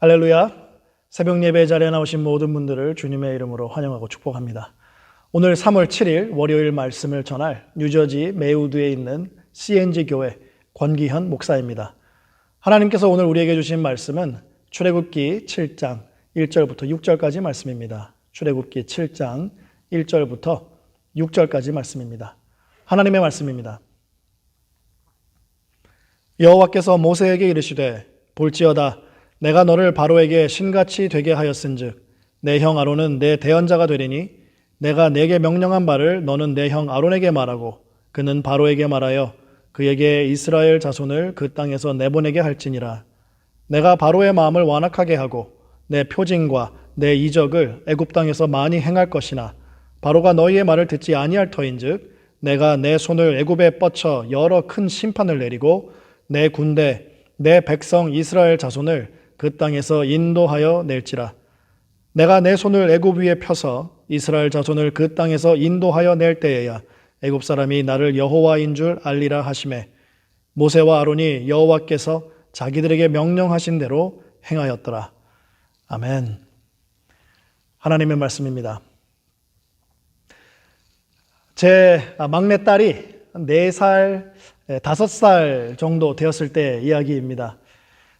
할렐루야. 새벽 예배 자리에 나오신 모든 분들을 주님의 이름으로 환영하고 축복합니다. 오늘 3월 7일 월요일 말씀을 전할 뉴저지 메이우드에 있는 CNG 교회 권기현 목사입니다. 하나님께서 오늘 우리에게 주신 말씀은 출애굽기 7장 1절부터 6절까지 말씀입니다. 출애굽기 7장 1절부터 6절까지 말씀입니다. 하나님의 말씀입니다. 여호와께서 모세에게 이르시되 볼지어다 내가 너를 바로에게 신같이 되게 하였은즉 내 형 아론은 내 대언자가 되리니 내가 내게 명령한 바를 너는 내 형 아론에게 말하고 그는 바로에게 말하여 그에게 이스라엘 자손을 그 땅에서 내보내게 할지니라. 내가 바로의 마음을 완악하게 하고 내 표징과 내 이적을 애굽 땅에서 많이 행할 것이나 바로가 너희의 말을 듣지 아니할 터인즉 내가 내 손을 애굽에 뻗쳐 여러 큰 심판을 내리고 내 군대 내 백성 이스라엘 자손을 그 땅에서 인도하여 낼지라. 내가 내 손을 애굽 위에 펴서 이스라엘 자손을 그 땅에서 인도하여 낼 때에야 애굽 사람이 나를 여호와인 줄 알리라 하시매 모세와 아론이 여호와께서 자기들에게 명령하신 대로 행하였더라. 아멘. 하나님의 말씀입니다. 제 막내 딸이 4살, 5살 정도 되었을 때 이야기입니다.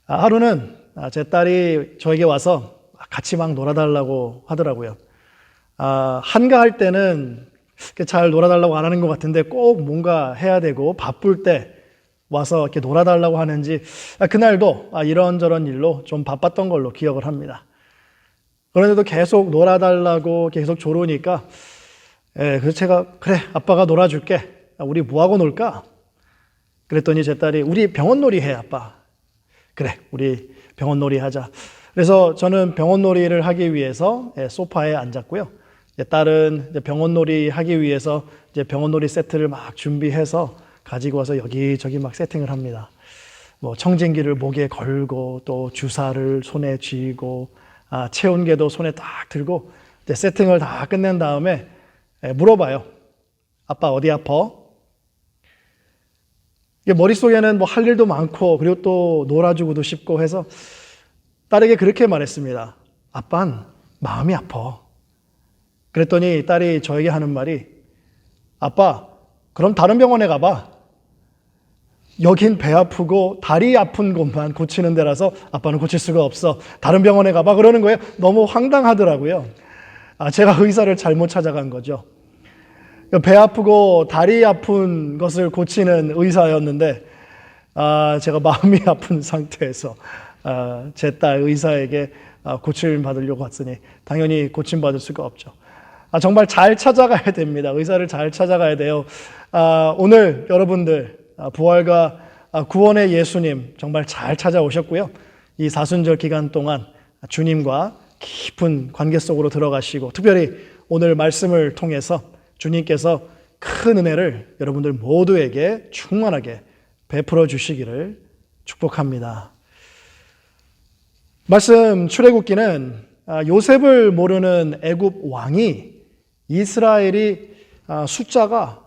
하루는 제 딸이 저에게 와서 같이 막 놀아달라고 하더라고요. 한가할 때는 잘 놀아달라고 안 하는 것 같은데 꼭 뭔가 해야 되고 바쁠 때 와서 이렇게 놀아달라고 하는지 그날도 이런저런 일로 좀 바빴던 걸로 기억을 합니다. 그런데도 계속 놀아달라고 계속 조르니까 그래서 제가 그래 아빠가 놀아줄게. 우리 뭐하고 놀까? 그랬더니 제 딸이 우리 병원놀이 해 아빠. 그래 우리 병원놀이 하자. 그래서 저는 병원놀이를 하기 위해서 소파에 앉았고요. 딸은 병원놀이 하기 위해서 이제 병원놀이 세트를 막 준비해서 가지고 와서 여기저기 막 세팅을 합니다. 뭐 청진기를 목에 걸고 또 주사를 손에 쥐고 체온계도 손에 딱 들고 이제 세팅을 다 끝낸 다음에 물어봐요. 아빠 어디 아파? 머릿속에는 뭐 할 일도 많고 그리고 또 놀아주고도 싶고 해서 딸에게 그렇게 말했습니다. 아빤 마음이 아파. 그랬더니 딸이 저에게 하는 말이 아빠 그럼 다른 병원에 가봐. 여긴 배 아프고 다리 아픈 곳만 고치는 데라서 아빠는 고칠 수가 없어. 다른 병원에 가봐 그러는 거예요. 너무 황당하더라고요. 제가 의사를 잘못 찾아간 거죠. 배 아프고 다리 아픈 것을 고치는 의사였는데 제가 마음이 아픈 상태에서 제 딸 의사에게 고침 받으려고 왔으니 당연히 고침 받을 수가 없죠. 정말 잘 찾아가야 됩니다. 의사를 잘 찾아가야 돼요. 오늘 여러분들 부활과 구원의 예수님 정말 잘 찾아오셨고요. 이 사순절 기간 동안 주님과 깊은 관계 속으로 들어가시고 특별히 오늘 말씀을 통해서 주님께서 큰 은혜를 여러분들 모두에게 충만하게 베풀어 주시기를 축복합니다. 말씀 출애굽기는 요셉을 모르는 애굽 왕이 이스라엘이 숫자가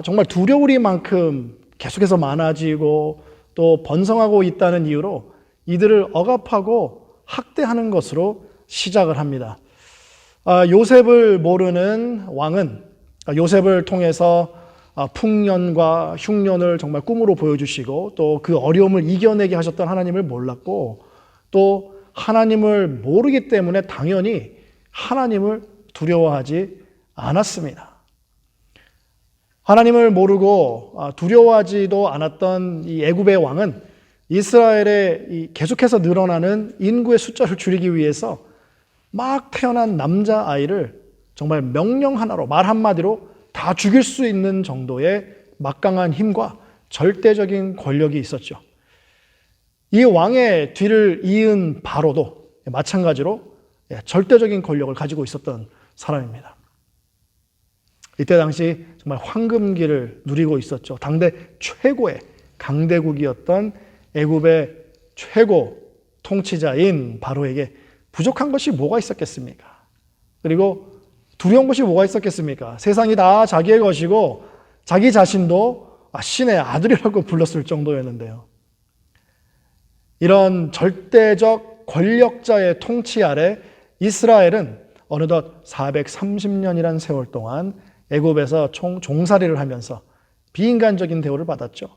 정말 두려우리만큼 계속해서 많아지고 또 번성하고 있다는 이유로 이들을 억압하고 학대하는 것으로 시작을 합니다. 요셉을 모르는 왕은 요셉을 통해서 풍년과 흉년을 정말 꿈으로 보여주시고 또 그 어려움을 이겨내게 하셨던 하나님을 몰랐고 또 하나님을 모르기 때문에 당연히 하나님을 두려워하지 않았습니다. 하나님을 모르고 두려워하지도 않았던 이 애굽의 왕은 이스라엘의 계속해서 늘어나는 인구의 숫자를 줄이기 위해서 막 태어난 남자아이를 정말 명령 하나로 말 한마디로 다 죽일 수 있는 정도의 막강한 힘과 절대적인 권력이 있었죠. 이 왕의 뒤를 이은 바로도 마찬가지로 절대적인 권력을 가지고 있었던 사람입니다. 이때 당시 정말 황금기를 누리고 있었죠. 당대 최고의 강대국이었던 애굽의 최고 통치자인 바로에게 부족한 것이 뭐가 있었겠습니까? 그리고 두려운 것이 뭐가 있었겠습니까? 세상이 다 자기의 것이고 자기 자신도 신의 아들이라고 불렀을 정도였는데요. 이런 절대적 권력자의 통치 아래 이스라엘은 어느덧 430년이란 세월 동안 애굽에서 종살이를 하면서 비인간적인 대우를 받았죠.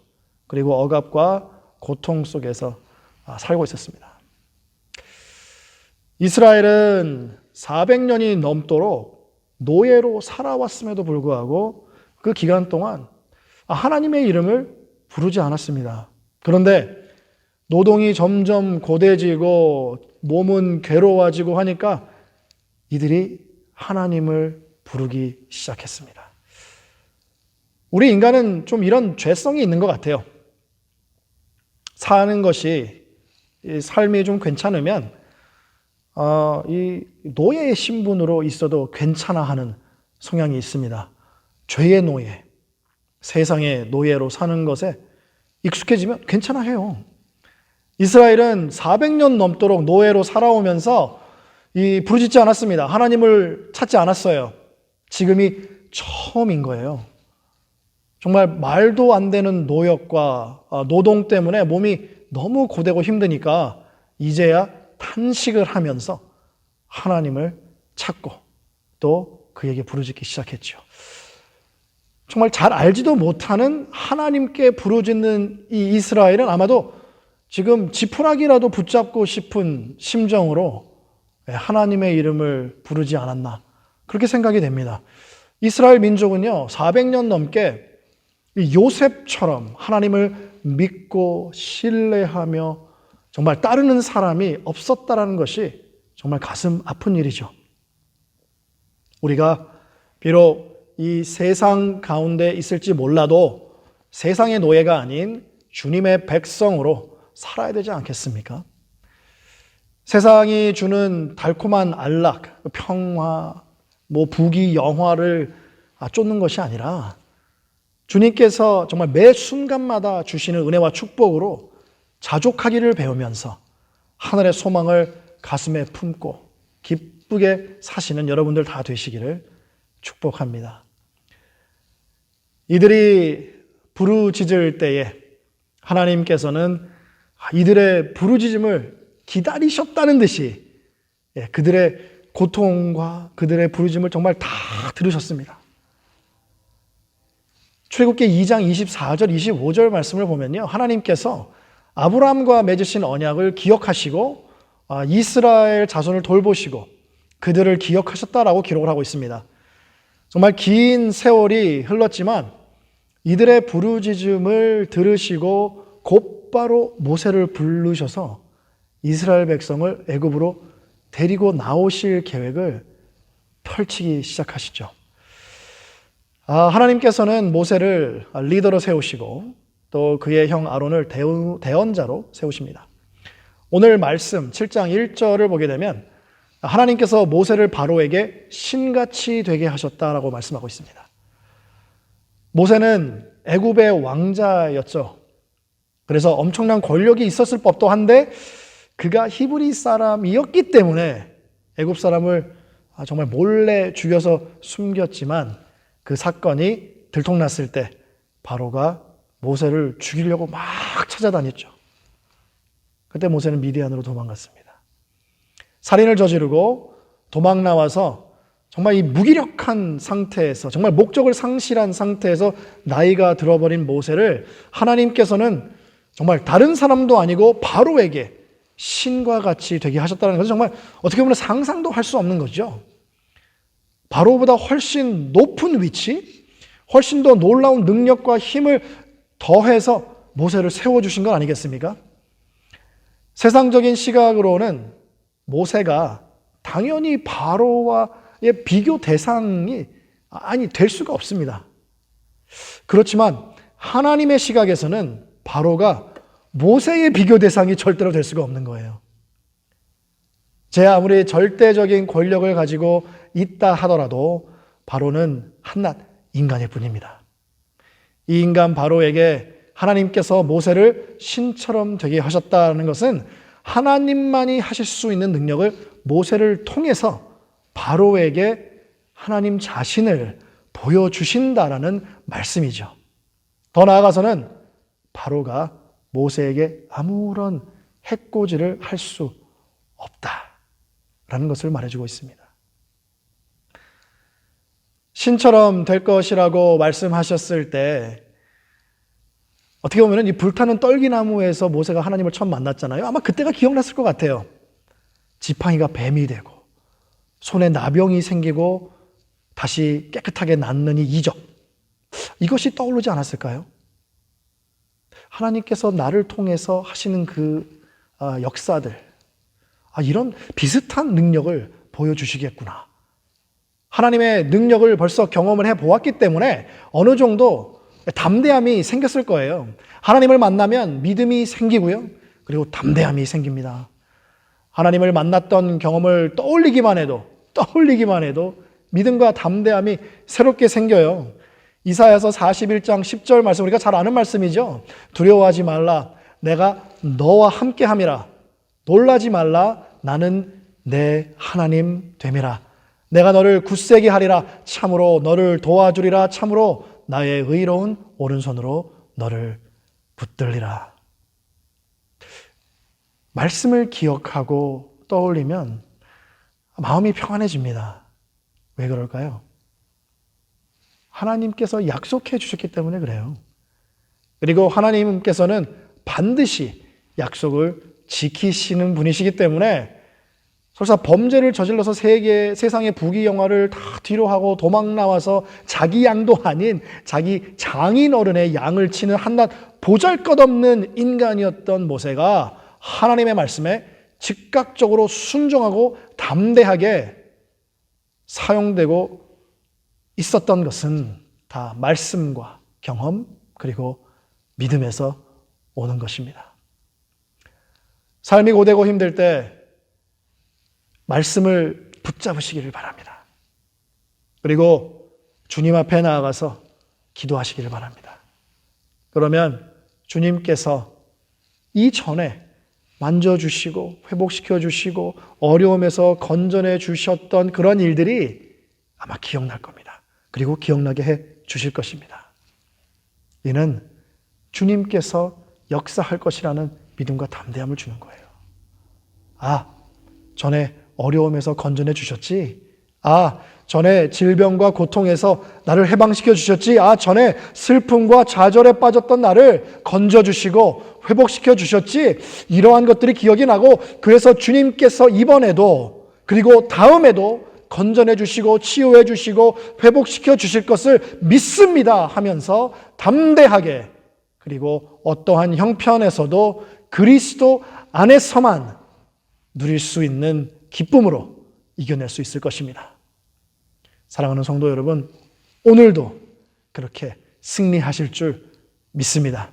그리고 억압과 고통 속에서 살고 있었습니다. 이스라엘은 400년이 넘도록 노예로 살아왔음에도 불구하고 그 기간 동안 하나님의 이름을 부르지 않았습니다. 그런데 노동이 점점 고되지고 몸은 괴로워지고 하니까 이들이 하나님을 부르기 시작했습니다. 우리 인간은 좀 이런 죄성이 있는 것 같아요. 사는 것이, 삶이 좀 괜찮으면 이 노예의 신분으로 있어도 괜찮아 하는 성향이 있습니다. 죄의 노예, 세상의 노예로 사는 것에 익숙해지면 괜찮아 해요. 이스라엘은 400년 넘도록 노예로 살아오면서 부르짖지 않았습니다. 하나님을 찾지 않았어요. 지금이 처음인 거예요. 정말 말도 안 되는 노역과 노동 때문에 몸이 너무 고되고 힘드니까 이제야 탄식을 하면서 하나님을 찾고 또 그에게 부르짖기 시작했죠. 정말 잘 알지도 못하는 하나님께 부르짖는 이 이스라엘은 아마도 지금 지푸라기라도 붙잡고 싶은 심정으로 하나님의 이름을 부르지 않았나, 그렇게 생각이 됩니다. 이스라엘 민족은요 400년 넘게 요셉처럼 하나님을 믿고 신뢰하며 정말 따르는 사람이 없었다라는 것이 정말 가슴 아픈 일이죠. 우리가 비록 이 세상 가운데 있을지 몰라도 세상의 노예가 아닌 주님의 백성으로 살아야 되지 않겠습니까? 세상이 주는 달콤한 안락, 평화, 부귀, 영화를 쫓는 것이 아니라 주님께서 정말 매 순간마다 주시는 은혜와 축복으로 자족하기를 배우면서 하늘의 소망을 가슴에 품고 기쁘게 사시는 여러분들 다 되시기를 축복합니다. 이들이 부르짖을 때에 하나님께서는 이들의 부르짖음을 기다리셨다는 듯이 그들의 고통과 그들의 부르짖음을 정말 다 들으셨습니다. 출애굽기 2장 24절 25절 말씀을 보면요, 하나님께서 아브라함과 맺으신 언약을 기억하시고 이스라엘 자손을 돌보시고 그들을 기억하셨다라고 기록을 하고 있습니다. 정말 긴 세월이 흘렀지만 이들의 부르짖음을 들으시고 곧바로 모세를 부르셔서 이스라엘 백성을 애굽으로 데리고 나오실 계획을 펼치기 시작하시죠. 하나님께서는 모세를 리더로 세우시고 또 그의 형 아론을 대언자로 세우십니다. 오늘 말씀 7장 1절을 보게 되면 하나님께서 모세를 바로에게 신같이 되게 하셨다라고 말씀하고 있습니다. 모세는 애굽의 왕자였죠. 그래서 엄청난 권력이 있었을 법도 한데 그가 히브리 사람이었기 때문에 애굽 사람을 정말 몰래 죽여서 숨겼지만 그 사건이 들통났을 때 바로가 모세를 죽이려고 막 찾아다녔죠. 그때 모세는 미디안으로 도망갔습니다. 살인을 저지르고 도망 나와서 정말 이 무기력한 상태에서, 정말 목적을 상실한 상태에서 나이가 들어버린 모세를 하나님께서는 정말 다른 사람도 아니고 바로에게 신과 같이 되게 하셨다는 것은 정말 어떻게 보면 상상도 할 수 없는 거죠. 바로보다 훨씬 높은 위치, 훨씬 더 놀라운 능력과 힘을 더해서 모세를 세워주신 건 아니겠습니까? 세상적인 시각으로는 모세가 당연히 바로와의 비교 대상이 될 수가 없습니다. 그렇지만 하나님의 시각에서는 바로가 모세의 비교 대상이 절대로 될 수가 없는 거예요. 제 아무리 절대적인 권력을 가지고 있다 하더라도 바로는 한낱 인간일 뿐입니다. 이 인간 바로에게 하나님께서 모세를 신처럼 되게 하셨다는 것은 하나님만이 하실 수 있는 능력을 모세를 통해서 바로에게 하나님 자신을 보여주신다라는 말씀이죠. 더 나아가서는 바로가 모세에게 아무런 해코지를 할 수 없다라는 것을 말해주고 있습니다. 신처럼 될 것이라고 말씀하셨을 때 어떻게 보면 이 불타는 떨기나무에서 모세가 하나님을 처음 만났잖아요. 아마 그때가 기억났을 것 같아요. 지팡이가 뱀이 되고 손에 나병이 생기고 다시 깨끗하게 낫는 이 이적, 이것이 떠오르지 않았을까요? 하나님께서 나를 통해서 하시는 그 역사들, 이런 비슷한 능력을 보여주시겠구나. 하나님의 능력을 벌써 경험을 해보았기 때문에 어느 정도 담대함이 생겼을 거예요. 하나님을 만나면 믿음이 생기고요. 그리고 담대함이 생깁니다. 하나님을 만났던 경험을 떠올리기만 해도 믿음과 담대함이 새롭게 생겨요. 이사야서 41장 10절 말씀, 우리가 잘 아는 말씀이죠. 두려워하지 말라. 내가 너와 함께함이라. 놀라지 말라. 나는 내 하나님 됨이라. 내가 너를 굳세게 하리라. 참으로 너를 도와주리라. 참으로 나의 의로운 오른손으로 너를 붙들리라. 말씀을 기억하고 떠올리면 마음이 평안해집니다. 왜 그럴까요? 하나님께서 약속해 주셨기 때문에 그래요. 그리고 하나님께서는 반드시 약속을 지키시는 분이시기 때문에 설사 범죄를 저질러서 세상의 부귀영화를 다 뒤로 하고 도망 나와서 자기 양도 아닌 자기 장인 어른의 양을 치는 한낱 보잘것없는 인간이었던 모세가 하나님의 말씀에 즉각적으로 순종하고 담대하게 사용되고 있었던 것은 다 말씀과 경험 그리고 믿음에서 오는 것입니다. 삶이 고되고 힘들 때 말씀을 붙잡으시기를 바랍니다. 그리고 주님 앞에 나아가서 기도하시기를 바랍니다. 그러면 주님께서 이전에 만져주시고 회복시켜주시고 어려움에서 건져내 주셨던 그런 일들이 아마 기억날 겁니다. 그리고 기억나게 해 주실 것입니다. 이는 주님께서 역사할 것이라는 믿음과 담대함을 주는 거예요. 전에 어려움에서 건져내 주셨지. 전에 질병과 고통에서 나를 해방시켜 주셨지. 전에 슬픔과 좌절에 빠졌던 나를 건져주시고 회복시켜 주셨지. 이러한 것들이 기억이 나고 그래서 주님께서 이번에도 그리고 다음에도 건져내 주시고 치유해 주시고 회복시켜 주실 것을 믿습니다 하면서 담대하게 그리고 어떠한 형편에서도 그리스도 안에서만 누릴 수 있는 기쁨으로 이겨낼 수 있을 것입니다. 사랑하는 성도 여러분, 오늘도 그렇게 승리하실 줄 믿습니다.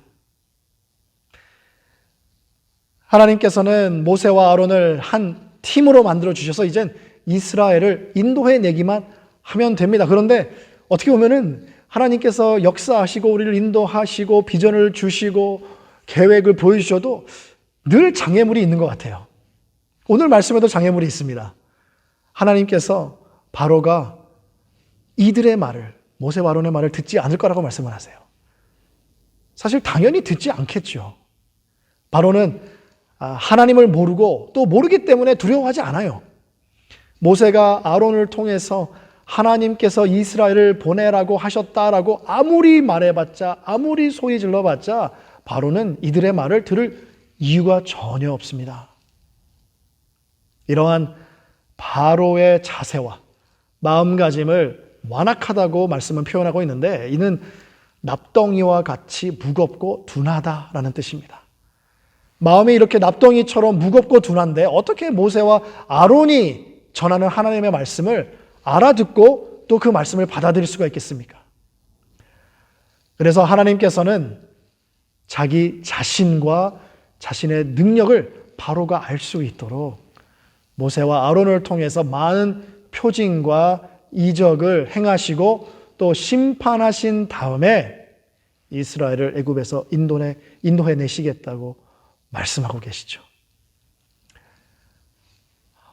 하나님께서는 모세와 아론을 한 팀으로 만들어 주셔서 이젠 이스라엘을 인도해 내기만 하면 됩니다. 그런데 어떻게 보면은 하나님께서 역사하시고 우리를 인도하시고 비전을 주시고 계획을 보여주셔도 늘 장애물이 있는 것 같아요. 오늘 말씀에도 장애물이 있습니다. 하나님께서 바로가 이들의 말을, 모세와 아론의 말을 듣지 않을 거라고 말씀을 하세요. 사실 당연히 듣지 않겠죠. 바로는 하나님을 모르고 또 모르기 때문에 두려워하지 않아요. 모세가 아론을 통해서 하나님께서 이스라엘을 보내라고 하셨다라고 아무리 말해봤자, 아무리 소리 질러봤자 바로는 이들의 말을 들을 이유가 전혀 없습니다. 이러한 바로의 자세와 마음가짐을 완악하다고 말씀은 표현하고 있는데 이는 납덩이와 같이 무겁고 둔하다라는 뜻입니다. 마음이 이렇게 납덩이처럼 무겁고 둔한데 어떻게 모세와 아론이 전하는 하나님의 말씀을 알아듣고 또 그 말씀을 받아들일 수가 있겠습니까? 그래서 하나님께서는 자기 자신과 자신의 능력을 바로가 알 수 있도록 모세와 아론을 통해서 많은 표징과 이적을 행하시고 또 심판하신 다음에 이스라엘을 애굽에서 인도해 내시겠다고 말씀하고 계시죠.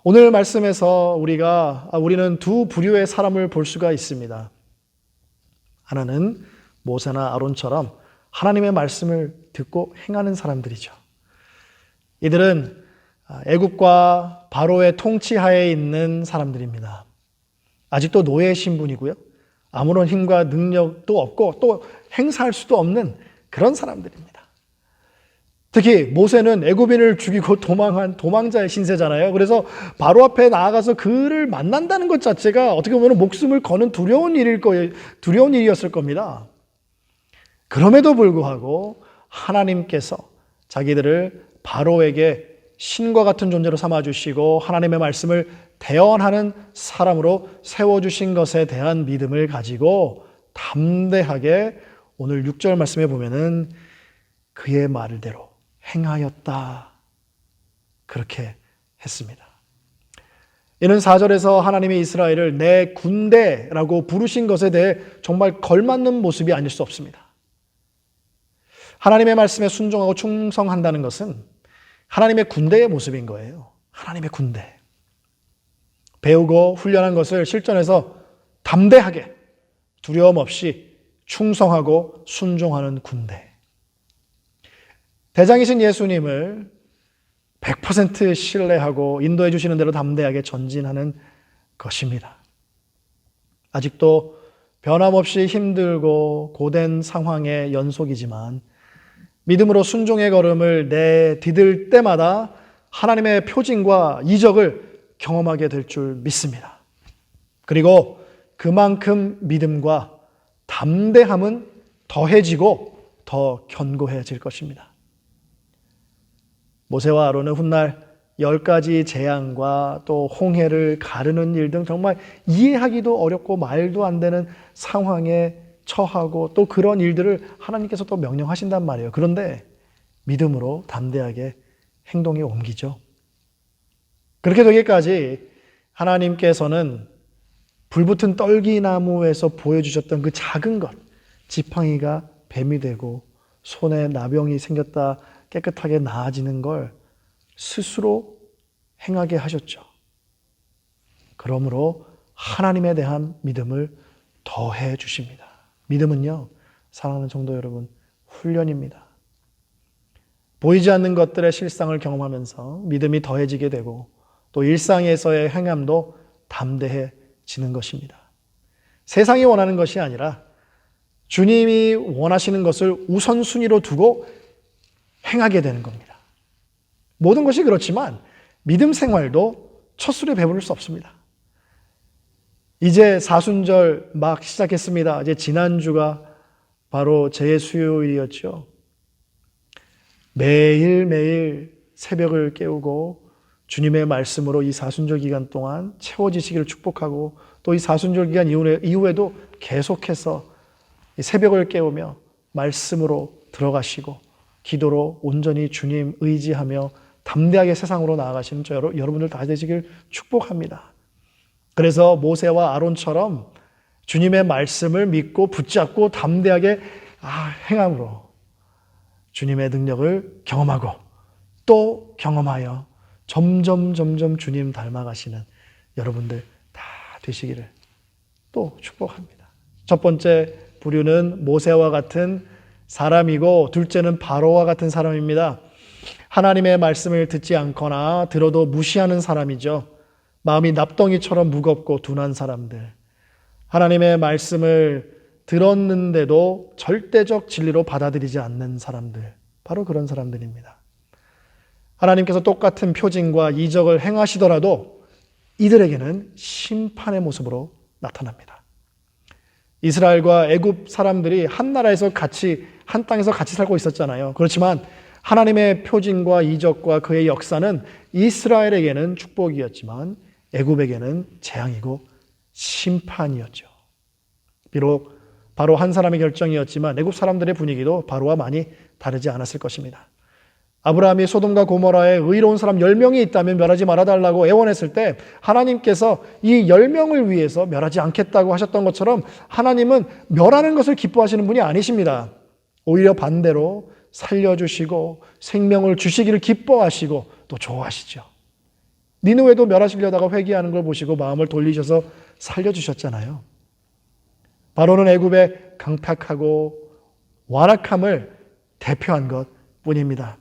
오늘 말씀에서 우리는 두 부류의 사람을 볼 수가 있습니다. 하나는 모세나 아론처럼 하나님의 말씀을 듣고 행하는 사람들이죠. 이들은 애굽과 바로의 통치하에 있는 사람들입니다. 아직도 노예 신분이고요. 아무런 힘과 능력도 없고 또 행사할 수도 없는 그런 사람들입니다. 특히 모세는 애굽인을 죽이고 도망한 도망자의 신세잖아요. 그래서 바로 앞에 나아가서 그를 만난다는 것 자체가 어떻게 보면 목숨을 거는 두려운 일이었을 겁니다. 그럼에도 불구하고 하나님께서 자기들을 바로에게 신과 같은 존재로 삼아주시고 하나님의 말씀을 대언하는 사람으로 세워주신 것에 대한 믿음을 가지고 담대하게 오늘 6절 말씀에 보면은 그의 말대로 행하였다. 그렇게 했습니다. 이는 4절에서 하나님이 이스라엘을 내 군대라고 부르신 것에 대해 정말 걸맞는 모습이 아닐 수 없습니다. 하나님의 말씀에 순종하고 충성한다는 것은 하나님의 군대의 모습인 거예요. 하나님의 군대. 배우고 훈련한 것을 실전에서 담대하게 두려움 없이 충성하고 순종하는 군대. 대장이신 예수님을 100% 신뢰하고 인도해 주시는 대로 담대하게 전진하는 것입니다. 아직도 변함없이 힘들고 고된 상황의 연속이지만 믿음으로 순종의 걸음을 내디딜 때마다 하나님의 표징과 이적을 경험하게 될 줄 믿습니다. 그리고 그만큼 믿음과 담대함은 더해지고 더 견고해질 것입니다. 모세와 아론은 훗날 10가지 재앙과 또 홍해를 가르는 일 등 정말 이해하기도 어렵고 말도 안 되는 상황에 처하고 또 그런 일들을 하나님께서 또 명령하신단 말이에요. 그런데 믿음으로 담대하게 행동에 옮기죠. 그렇게 되기까지 하나님께서는 불붙은 떨기나무에서 보여주셨던 그 작은 것, 지팡이가 뱀이 되고 손에 나병이 생겼다 깨끗하게 나아지는 걸 스스로 행하게 하셨죠. 그러므로 하나님에 대한 믿음을 더해 주십니다. 믿음은요, 사랑하는 성도 여러분, 훈련입니다. 보이지 않는 것들의 실상을 경험하면서 믿음이 더해지게 되고 또 일상에서의 행함도 담대해지는 것입니다. 세상이 원하는 것이 아니라 주님이 원하시는 것을 우선순위로 두고 행하게 되는 겁니다. 모든 것이 그렇지만 믿음 생활도 첫 술에 배부를 수 없습니다. 이제 사순절 막 시작했습니다. 이제 지난주가 바로 제수요일이었죠. 매일매일 새벽을 깨우고 주님의 말씀으로 이 사순절 기간 동안 채워지시기를 축복하고 또 이 사순절 기간 이후에도 계속해서 새벽을 깨우며 말씀으로 들어가시고 기도로 온전히 주님 의지하며 담대하게 세상으로 나아가시는 여러분들 다 되시길 축복합니다. 그래서 모세와 아론처럼 주님의 말씀을 믿고 붙잡고 담대하게 행함으로 주님의 능력을 경험하고 또 경험하여 점점 주님 닮아가시는 여러분들 다 되시기를 또 축복합니다. 첫 번째 부류는 모세와 같은 사람이고 둘째는 바로와 같은 사람입니다. 하나님의 말씀을 듣지 않거나 들어도 무시하는 사람이죠. 마음이 납덩이처럼 무겁고 둔한 사람들. 하나님의 말씀을 들었는데도 절대적 진리로 받아들이지 않는 사람들. 바로 그런 사람들입니다. 하나님께서 똑같은 표징과 이적을 행하시더라도 이들에게는 심판의 모습으로 나타납니다. 이스라엘과 애굽 사람들이 한 나라에서 한 땅에서 같이 살고 있었잖아요. 그렇지만 하나님의 표징과 이적과 그의 역사는 이스라엘에게는 축복이었지만 애굽에게는 재앙이고 심판이었죠. 비록 바로 한 사람의 결정이었지만 애굽 사람들의 분위기도 바로와 많이 다르지 않았을 것입니다. 아브라함이 소돔과 고모라에 의로운 사람 10명이 있다면 멸하지 말아달라고 애원했을 때 하나님께서 이 10명을 위해서 멸하지 않겠다고 하셨던 것처럼 하나님은 멸하는 것을 기뻐하시는 분이 아니십니다. 오히려 반대로 살려주시고 생명을 주시기를 기뻐하시고 또 좋아하시죠. 니느웨도 멸하시려다가 회개하는 걸 보시고 마음을 돌리셔서 살려주셨잖아요. 바로는 애굽의 강팍하고 완악함을 대표한 것 뿐입니다.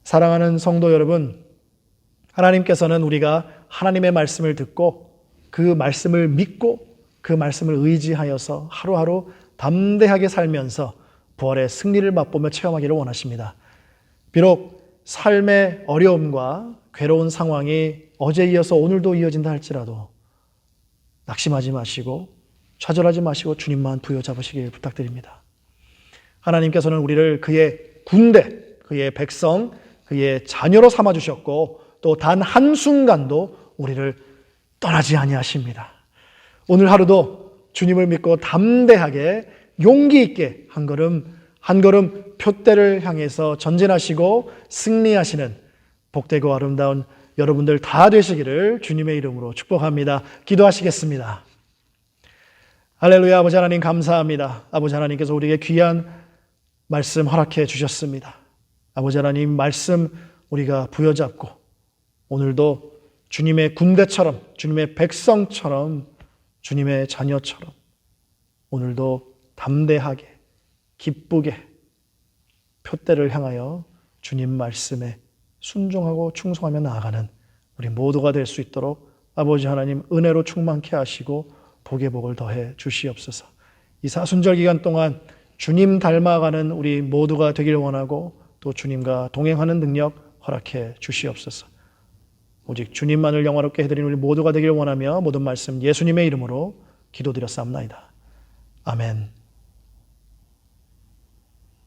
사랑하는 성도 여러분, 하나님께서는 우리가 하나님의 말씀을 듣고 그 말씀을 믿고 그 말씀을 의지하여서 하루하루 담대하게 살면서 부활의 승리를 맛보며 체험하기를 원하십니다. 비록 삶의 어려움과 괴로운 상황이 어제 이어서 오늘도 이어진다 할지라도 낙심하지 마시고 좌절하지 마시고 주님만 부여잡으시길 부탁드립니다. 하나님께서는 우리를 그의 군대, 그의 백성, 그의 자녀로 삼아주셨고 또 단 한순간도 우리를 떠나지 아니하십니다. 오늘 하루도 주님을 믿고 담대하게 용기 있게 한 걸음 표대를 향해서 전진하시고 승리하시는 복되고 아름다운 여러분들 다 되시기를 주님의 이름으로 축복합니다. 기도하시겠습니다. 할렐루야. 아버지 하나님 감사합니다. 아버지 하나님께서 우리에게 귀한 말씀 허락해 주셨습니다. 아버지 하나님 말씀 우리가 부여잡고 오늘도 주님의 군대처럼 주님의 백성처럼 주님의 자녀처럼 오늘도 담대하게 기쁘게 표대를 향하여 주님 말씀에 순종하고 충성하며 나아가는 우리 모두가 될 수 있도록 아버지 하나님 은혜로 충만케 하시고 복의 복을 더해 주시옵소서. 이 사순절 기간 동안 주님 닮아가는 우리 모두가 되길 원하고 또 주님과 동행하는 능력 허락해 주시옵소서. 오직 주님만을 영화롭게 해드리는 우리 모두가 되길 원하며 모든 말씀 예수님의 이름으로 기도드렸사옵나이다. 아멘.